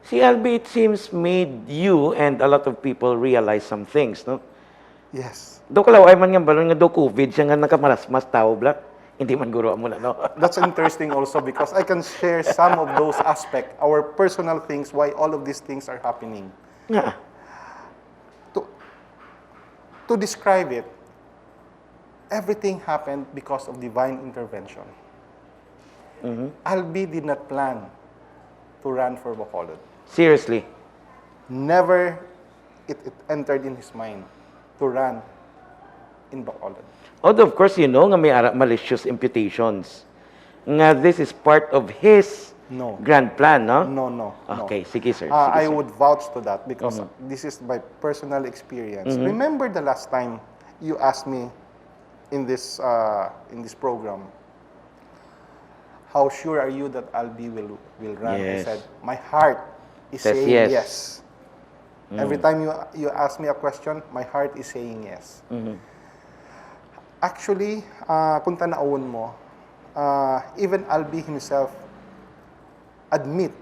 Si Albee, it seems, made you and a lot of people realize some things, no? Yes. Do kalaw ay man nga balon nga do COVID siya nga nakamaras-mas tao black. Hindi man guro mo na, no? That's interesting also because I can share some of those aspects, our personal things, why all of these things are happening. Nga. To describe it, everything happened because of divine intervention. Albee did not plan to run for Bacolod. Seriously. Never it entered in his mind to run in Bacolod. Although, of course, you know nga may malicious imputations. Nga this is part of his grand plan, no? No. Okay, sige, sir. I would vouch to that because this is my personal experience. Remember the last time you asked me in this program, how sure are you that Albee will run? Yes. I said, my heart is Says saying yes. yes. Every time you ask me a question, my heart is saying yes. Actually, kung tanaon mo, even Albee himself admit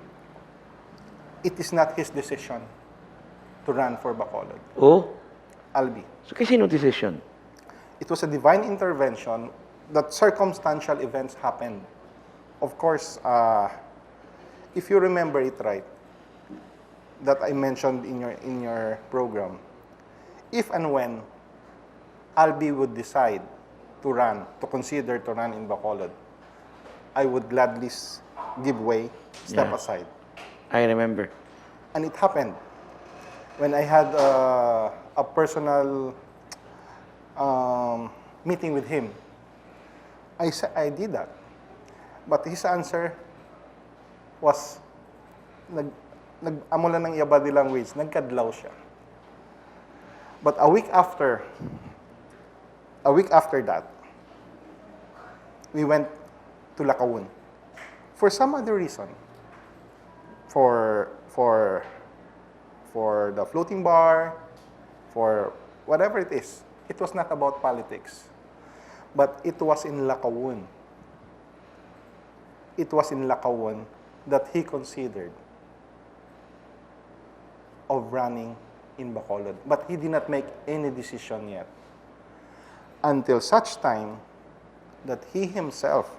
it is not his decision to run for Bacolod. Oh? Albee. So, kasi no decision? It was a divine intervention that circumstantial events happened. Of course, if you remember it right, that I mentioned in your program, if and when Albee would decide to consider to run in Bacolod, I would gladly give way, step aside. I remember. And it happened. When I had a personal meeting with him, I did that. But his answer was, amo lang ng iya body language, nagkadlaw siya. But a week after that, we went to Lacaun. For some other reason, for the floating bar, for whatever it is, it was not about politics. But it was in Lacaun. It was in Lacaun that he considered of running in Bacolod. But he did not make any decision yet. Until such time that he himself,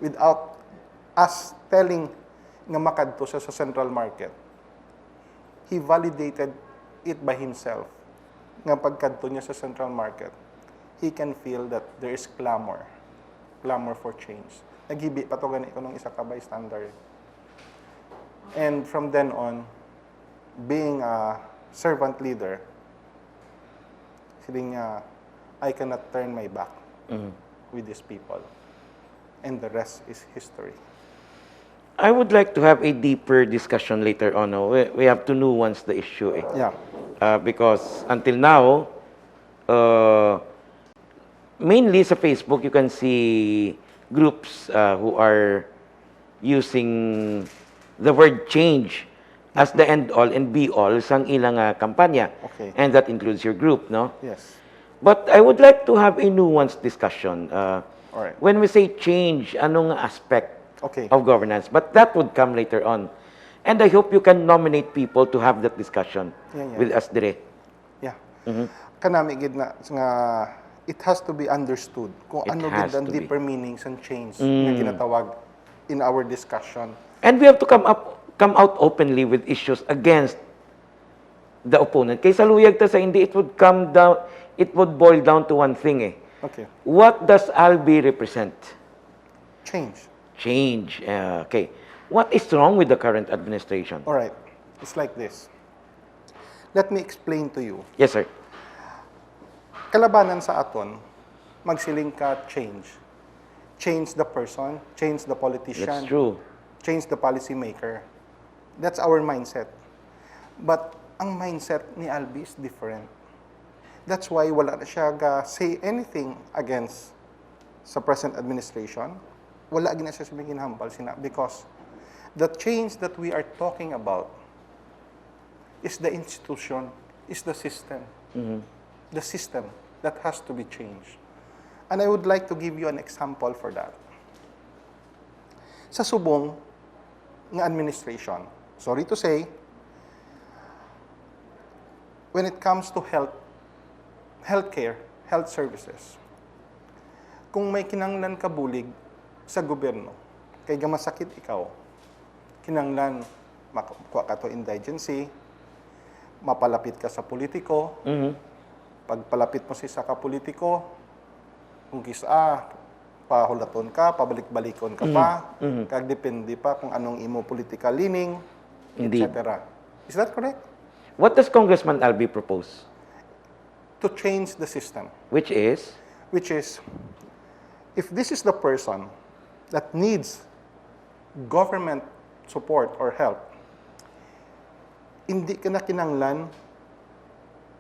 without us telling nga makadto siya sa Central Market, he validated it by himself. Nga pagkadto niya sa Central Market, he can feel that there is clamor for change. Naghibi pa to gani ko nung isa ka bystander. And from then on, being a servant leader, feeling I cannot turn my back with these people. And the rest is history. I would like to have a deeper discussion later on. No? We have to nuance the issue. Yeah. Because until now, mainly sa Facebook, you can see groups who are using the word change as the end-all and be-all sang ilang kampanya. Okay. And that includes your group, no? Yes. But I would like to have a nuanced discussion. All right. When we say change, anong aspect Okay. of governance? But that would come later on. And I hope you can nominate people to have that discussion with us dire. Yeah. Kanami gid na nga it has to be understood kung ano gid ang deeper meanings and change na ginatawag in our discussion. And we have to come out openly with issues against the opponent. Kaysa luyag ta sa hindi, it would boil down to one thing. Okay. What does Albee represent? Change. Change. Okay. What is wrong with the current administration? All right. It's like this. Let me explain to you. Yes, sir. Kalabanan sa aton, magsiling ka change. Change the person, change the politician. That's true. Change the policymaker. That's our mindset. But ang mindset ni Albee is different. That's why wala na siya say anything against sa present administration. Wala gina siya sabing ginhambal sina because the change that we are talking about is the institution, is the system. The system that has to be changed. And I would like to give you an example for that. Sa subong ng administration, sorry to say, when it comes to healthcare, health services, kung may kinanglan ka bulig sa gobyerno, kay gamasakit ikaw, kinanglan, makuha ka to indigency, mapalapit ka sa politiko, pagpalapit mo sa ka politiko, kung kisa, pahulaton ka, pabalik-balikon ka pa, kagdepende pa kung anong imo political leaning, Indeed. etc. Is that correct? What does Congressman Albee propose? To change the system. Which is? Which is, if this is the person that needs government support or help, hindi ka na kinanglan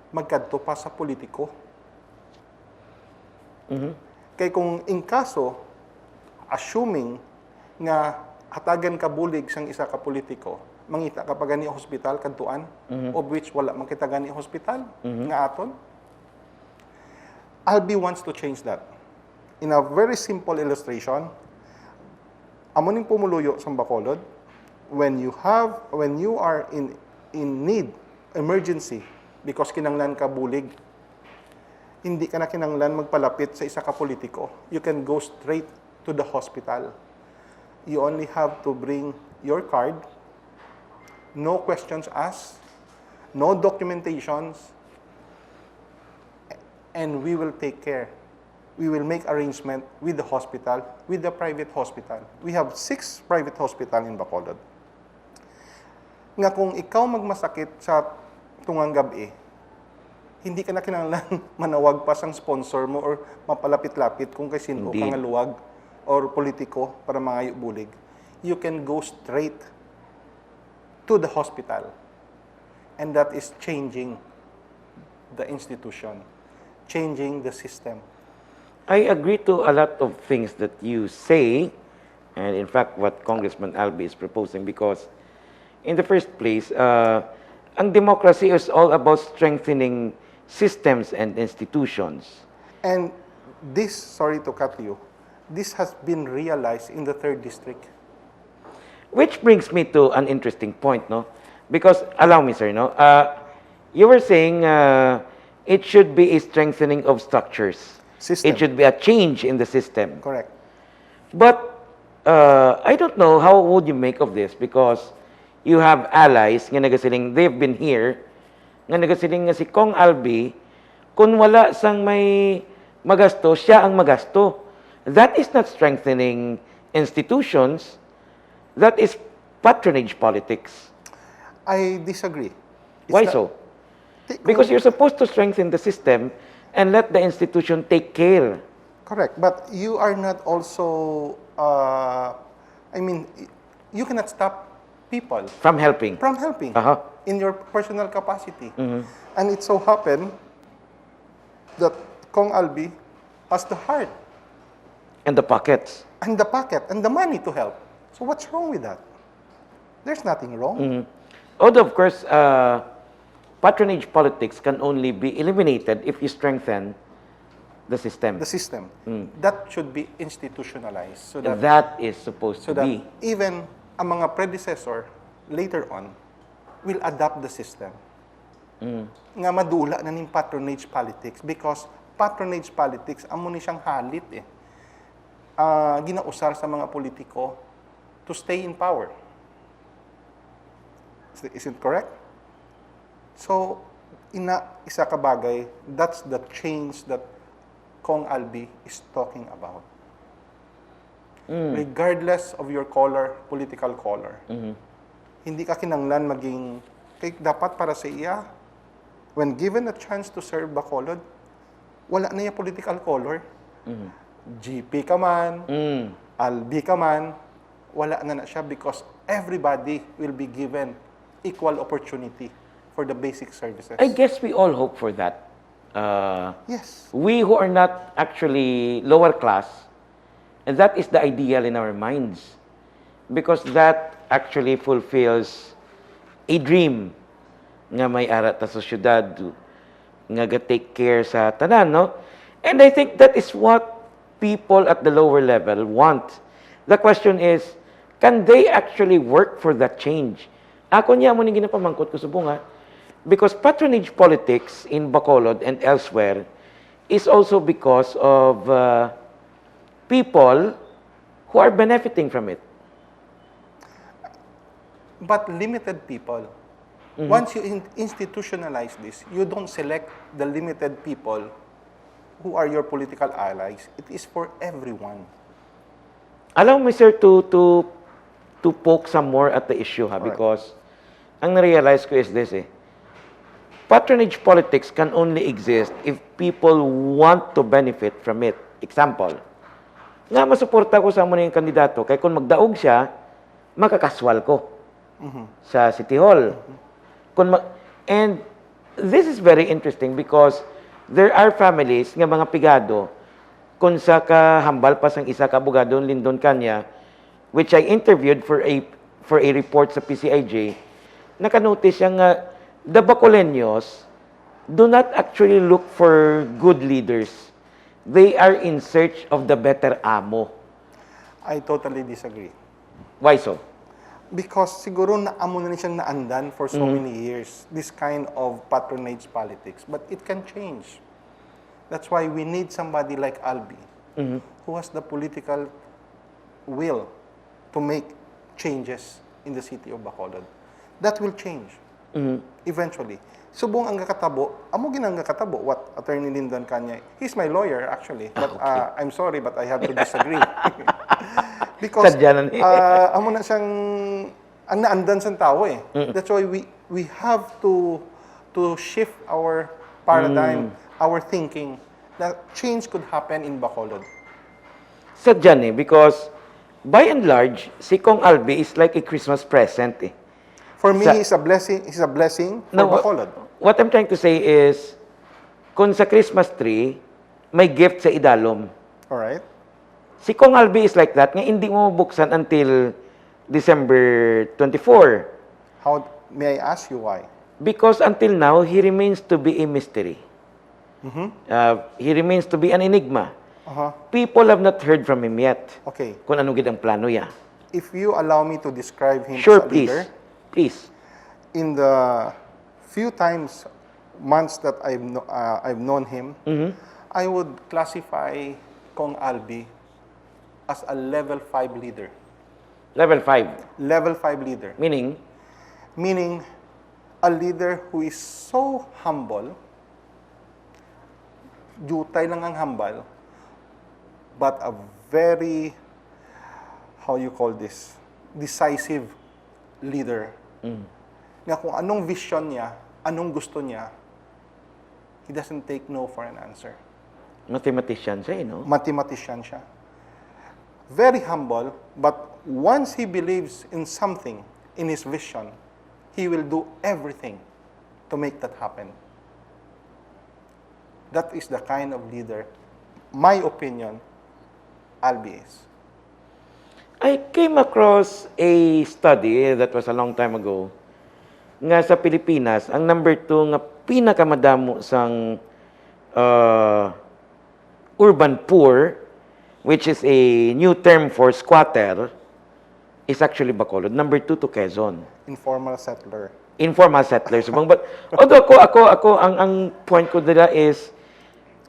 magkadto pa sa politiko. Kaya kung in kaso, assuming nga hatagan ka bulig sang isa ka politiko, mangita ka pa gani hospital kadtuan, of which wala man kita gani hospital nga aton. Albee wants to change that. In a very simple illustration, amo ning pumuluyo sa Bacolod, when you are in need, emergency, because kinanglan ka bulig, hindi ka na kinanglan magpalapit sa isa ka politiko. You can go straight to the hospital. You only have to bring your card, no questions asked, no documentations, and we will take care. We will make arrangement with the hospital, with the private hospital. We have 6 private hospital in Bacolod. Nga kung ikaw magmasakit sa tungang gabi, hindi ka na kinanglan manawag pa sang sponsor mo or mapalapit-lapit kung kay sino ka nga luwag or politiko para mangayo bulig. You can go straight to the hospital. And that is changing the institution, changing the system. I agree to a lot of things that you say, and in fact, what Congressman Albee is proposing, because in the first place, ang democracy is all about strengthening systems and institutions. And this, sorry to cut you, this has been realized in the 3rd District. Which brings me to an interesting point, no? Because, allow me, sir, no? You were saying it should be a strengthening of structures. System. It should be a change in the system. Correct. But I don't know how would you make of this, because you have allies nga nagasiling, they've been here, nga nagasiling nga si Cong Albee, kung wala sang may magasto, siya ang magasto. That is not strengthening institutions. That is patronage politics. I disagree. Why so? Because you're supposed to strengthen the system and let the institution take care. Correct. But you are not also, you cannot stop people From helping. from helping in your personal capacity. And it so happened that Cong Albee has the heart And the pockets. and the pocket and the money to help. So what's wrong with that? There's nothing wrong. Although, of course, patronage politics can only be eliminated if you strengthen the system. The system. That should be institutionalized so that, That is supposed so to that be. even ang mga predecessor later on will adapt the system. Nga madula na ning patronage politics, because patronage politics amo ni siyang halit ginausar sa mga politiko to stay in power. Is it correct? So, isa ka bagay, that's the change that Cong Albee is talking about. Regardless of your color, political color. Hindi ka kinanglan maging, dapat para sa iya, when given a chance to serve Bacolod, wala na yung political color. GP ka man, Albee ka man, wala na siya, because everybody will be given equal opportunity for the basic services. I guess we all hope for that. Yes. We who are not actually lower class, and that is the ideal in our minds. Because that actually fulfills a dream nga may arat ta sa syudad, nga ga-take care sa tanan, no? And I think that is what people at the lower level want. The question is, can they actually work for that change? Ako niya mo ni ginapamangkot ko subong ha. Because patronage politics in Bacolod and elsewhere is also because of people who are benefiting from it. But limited people. Once you institutionalize this, you don't select the limited people who are your political allies. It is for everyone. Allow me, sir, to poke some more at the issue, ha? Because ang na-realize ko is this, patronage politics can only exist if people want to benefit from it. Example, nga masuporta ko sa amo na yung kandidato, kaya kung magdaog siya, makakaswal ko sa City Hall. And this is very interesting because there are families nga mga pigado kung sa kahambal pa sang isa ka abogado Lindon Kanya, which I interviewed for a report sa PCIJ, nakanotice siya nga the Bacoleños do not actually look for good leaders. They are in search of the better amo. I totally disagree. Why so? Because siguro naamo na siyang naandan for so many years, this kind of patronage politics. But it can change. That's why we need somebody like Albee, who has the political will to make changes in the city of Bacolod. That will change eventually. Subong ang kakatabo, amo ginang kakatabo, what Attorney Lyndon Kanya, he's my lawyer actually, but I'm sorry, but I have to disagree. Because amo na siyang ang naandan sa tao eh. That's why we have to shift our paradigm, our thinking, that change could happen in Bacolod. Sadyan because by and large, si Cong Albee is like a Christmas present For me, it's a blessing for Bacolod. What I'm trying to say is, kung sa Christmas tree, may gift sa idalom. Alright. Si Cong Albee is like that, nga hindi mo mabuksan until December 24. How, may I ask you why? Because until now, he remains to be a mystery. He remains to be an enigma. People have not heard from him yet. Okay. Kung ano gid ang plano niya. If you allow me to describe him Sure, as a please. leader, Please. in the few months that I've known him, I would classify Cong Albee as a level 5 leader. Level 5. Level 5 leader. Meaning? Meaning, a leader who is so humble, jutay lang ang humble, but a very, how you call this, decisive leader. Na kung anong vision niya, anong gusto niya, he doesn't take no for an answer. Mathematician siya, no? Mathematician siya. Very humble, but once he believes in something, in his vision, he will do everything to make that happen. That is the kind of leader, my opinion, Albee is. I came across a study that was a long time ago nga sa Pilipinas, ang number 2 nga pinakamadamo sang urban poor, which is a new term for squatter, is actually Bacolod. Number 2 to Quezon. Informal settler. Informal settlers. But although ako ang point ko dila is,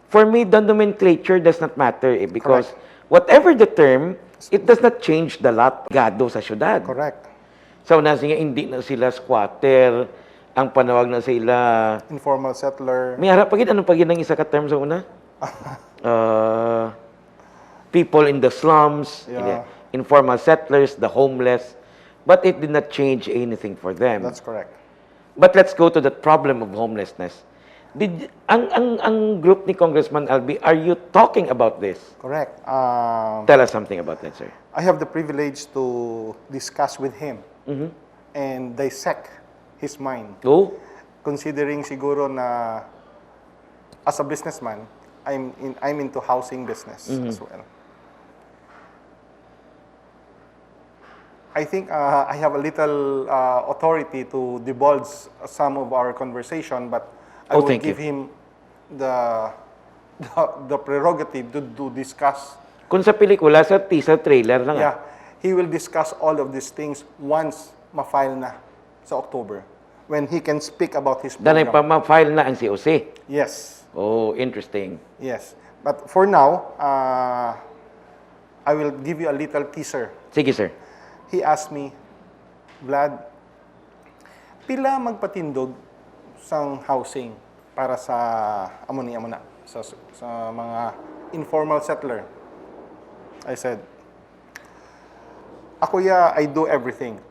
for me, the nomenclature does not matter because whatever the term, it does not change the lot gado sa syudad. Correct. So, hindi na sila squatter, ang panawag na sila informal settler. May harap pagid, ano pagid ang isa ka term sa una? People in the slums, informal settlers, the homeless, but it did not change anything for them. That's correct. But let's go to the problem of homelessness. Ang group ni Congressman Albee, are you talking about this? Correct. Tell us something about that, sir. I have the privilege to discuss with him and dissect his mind. Oh? Considering siguro na as a businessman, I'm into housing business as well. I think I have a little authority to divulge some of our conversation, but I will give him the prerogative to discuss. Kung sa pelikula, sa teaser trailer lang. Yeah, he will discuss all of these things once ma-file na sa October when he can speak about his Danay program. pa ma-file na ang COC. Yes. Oh, interesting. Yes. But for now, I will give you a little teaser. Sige, sir. He asked me, Vlad, pila magpatindog sang housing para sa amo na sa mga informal settler. I said, ako I do everything.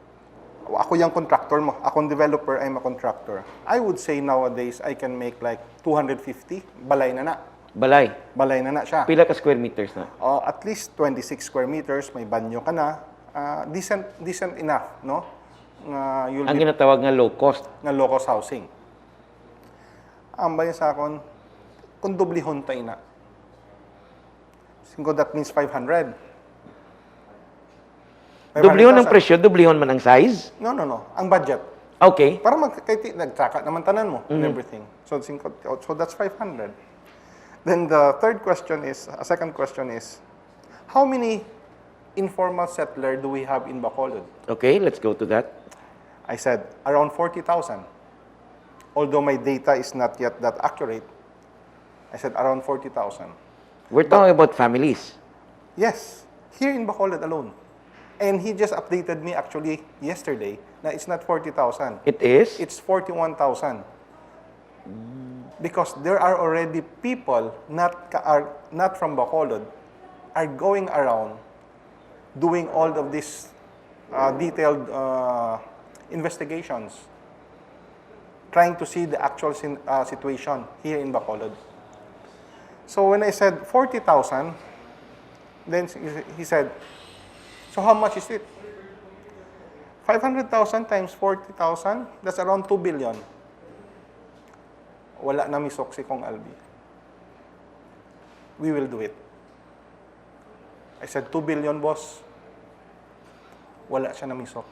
Ako yung contractor mo. Akong developer, I'm a contractor. I would say nowadays, I can make like 250. Balay na. Balay. Balay na siya. Pila ka square meters na? At least 26 square meters, may banyo ka na. Decent enough, no? You'll Ang be ginatawag nga low cost. nga low-cost housing. Ang bayan sa akon, kung dublihon tayo na. Siguro that means 500. Dublihon ang presyo, dublihon man ang size? No. Ang budget. Okay. Para nagtsaka naman tanan mo and everything. So that's 500. Then the second question is, how many informal settler do we have in Bacolod? Okay, let's go to that. I said, around 40,000. Although my data is not yet that accurate, I said around 40,000. We're talking about families. Yes, here in Bacolod alone. And he just updated me actually yesterday na it's not 40,000. It is? It's 41,000. Because there are already people not from Bacolod are going around doing all of these detailed investigations, trying to see the actual situation here in Bacolod. So when I said 40,000, then he said, so how much is it? 500,000 times 40,000, that's around 2 billion. Wala na misok si Cong Albee. We will do it. I said, 2 billion, boss. Wala siya na misok.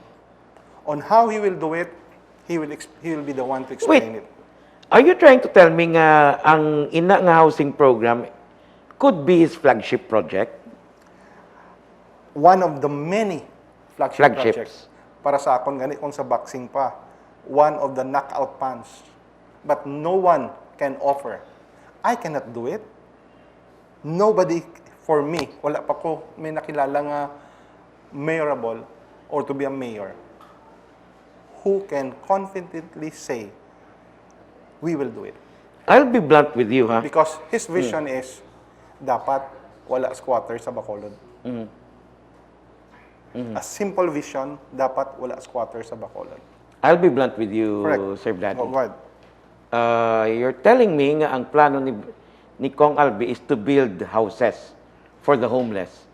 On how he will do it, he will be the one to explain it. Are you trying to tell me nga ang ina nga housing program could be his flagship project? One of the many flagship Flagships. projects. Para sa akon, gani kung sa boxing pa, one of the knockout punch. But no one can offer. I cannot do it. Nobody, for me, wala pa ko may nakilala nga mayorable or to be a mayor who can confidently say, we will do it. I'll be blunt with you, ha? Because his vision is, dapat wala squatter sa Bacolod. A simple vision, dapat wala squatter sa Bacolod. I'll be blunt with you, Correct. Sir Vladdy. Go ahead. You're telling me nga ang plano ni Cong Albee is to build houses for the homeless.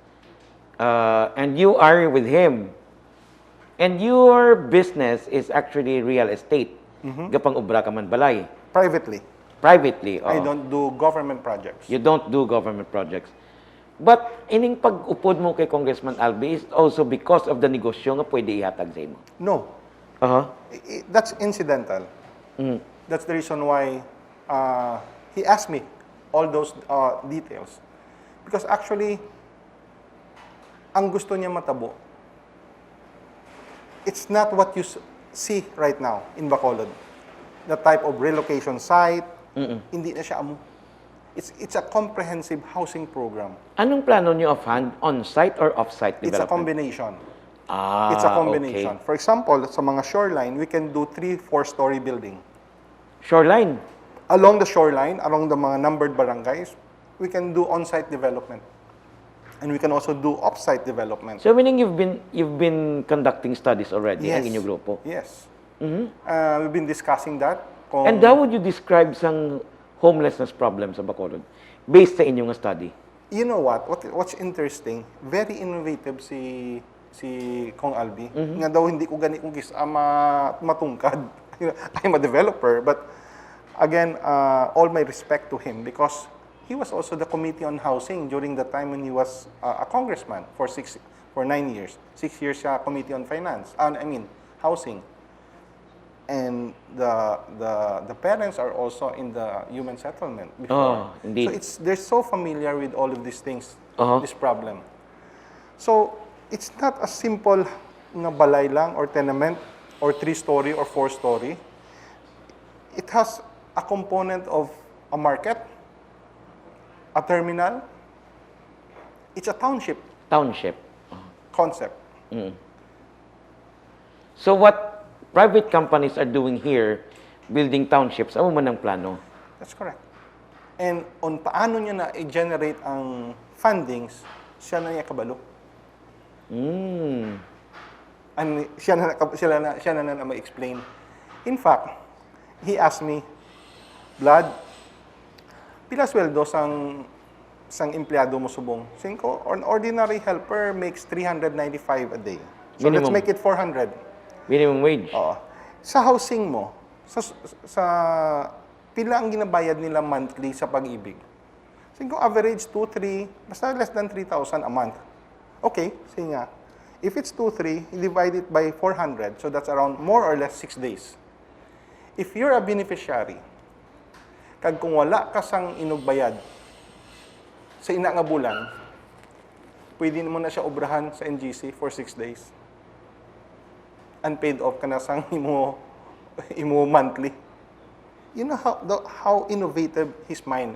And you are with him. And your business is actually real estate. Gapang ubra ka man balay. Privately. Privately. I don't do government projects. You don't do government projects. But ining pag-upod mo kay Congressman Albee is also because of the negosyo nga pwede ihatag sa imo. No. That's incidental. That's the reason why he asked me all those details. Because actually, ang gusto niya matabo, it's not what you see right now in Bacolod. The type of relocation site, hindi na siya amo. It's a comprehensive housing program. Anong plano niyo offhand? On-site or off-site It's a development? combination. Ah, It's a combination. okay. For example, sa mga shoreline, we can do 3-4-story building. Shoreline. Along the shoreline, along the mga numbered barangays, we can do on-site development. And we can also do off-site development. So meaning you've been conducting studies already ang inyong grupo. Yes. We've been discussing that. And how would you describe sang homelessness problem sa Bacolod based sa inyong study? You know what? What's interesting, very innovative si Cong Albee. Nga daw hindi ko gani kung matungkad. I'm a developer, but again, all my respect to him because he was also the Committee on Housing during the time when he was a congressman for 9 years. 6 years siya Committee on Finance. Housing. And the parents are also in the human settlement before. Oh, indeed. So they're so familiar with all of these things, this problem. So it's not a simple na balay lang or tenement or 3-story or 4-story, it has a component of a market, a terminal. It's a township Township. concept. So what private companies are doing here, building townships, amo man ang plano. That's correct. And on paano niya na i-generate ang fundings, siya na niya kabalo. And siya na ma-explain. In fact, he asked me, Vlad, pila sweldo sang empleyado mo subong? Sabi ko, an ordinary helper makes 395 a day. So let's Minimum. make it 400. Minimum wage. Oo. Sa housing mo, sa pila ang ginabayad nila monthly sa pag-ibig? Sabi ko, average 2-3, basta less than 3,000 a month. Okay, sige nga. If it's 2-3, divide it by 400, so that's around more or less 6 days. If you're a beneficiary, kag kung wala ka sang inugbayad sa ina nga bulan, pwede mo na siya obrahan sa NGC for 6 days. Unpaid off ka na sang imo monthly. You know how innovative his mind.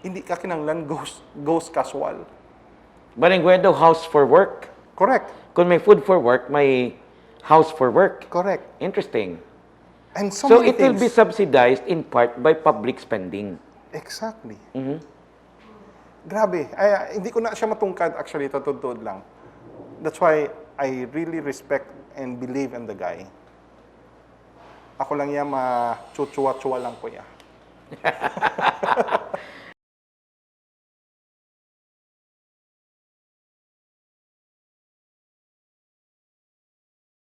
Hindi ka kinanglan goes casual. Barangguedo, house for work. Correct. Kung may food for work, may house for work. Correct. Interesting. And so So many it will be things. subsidized in part by public spending. Exactly. Grabe. Ay, hindi ko na siya matungkad actually, tutod lang. That's why I really respect and believe in the guy. Ako lang yan, ma-chuchua-chua lang ko yan.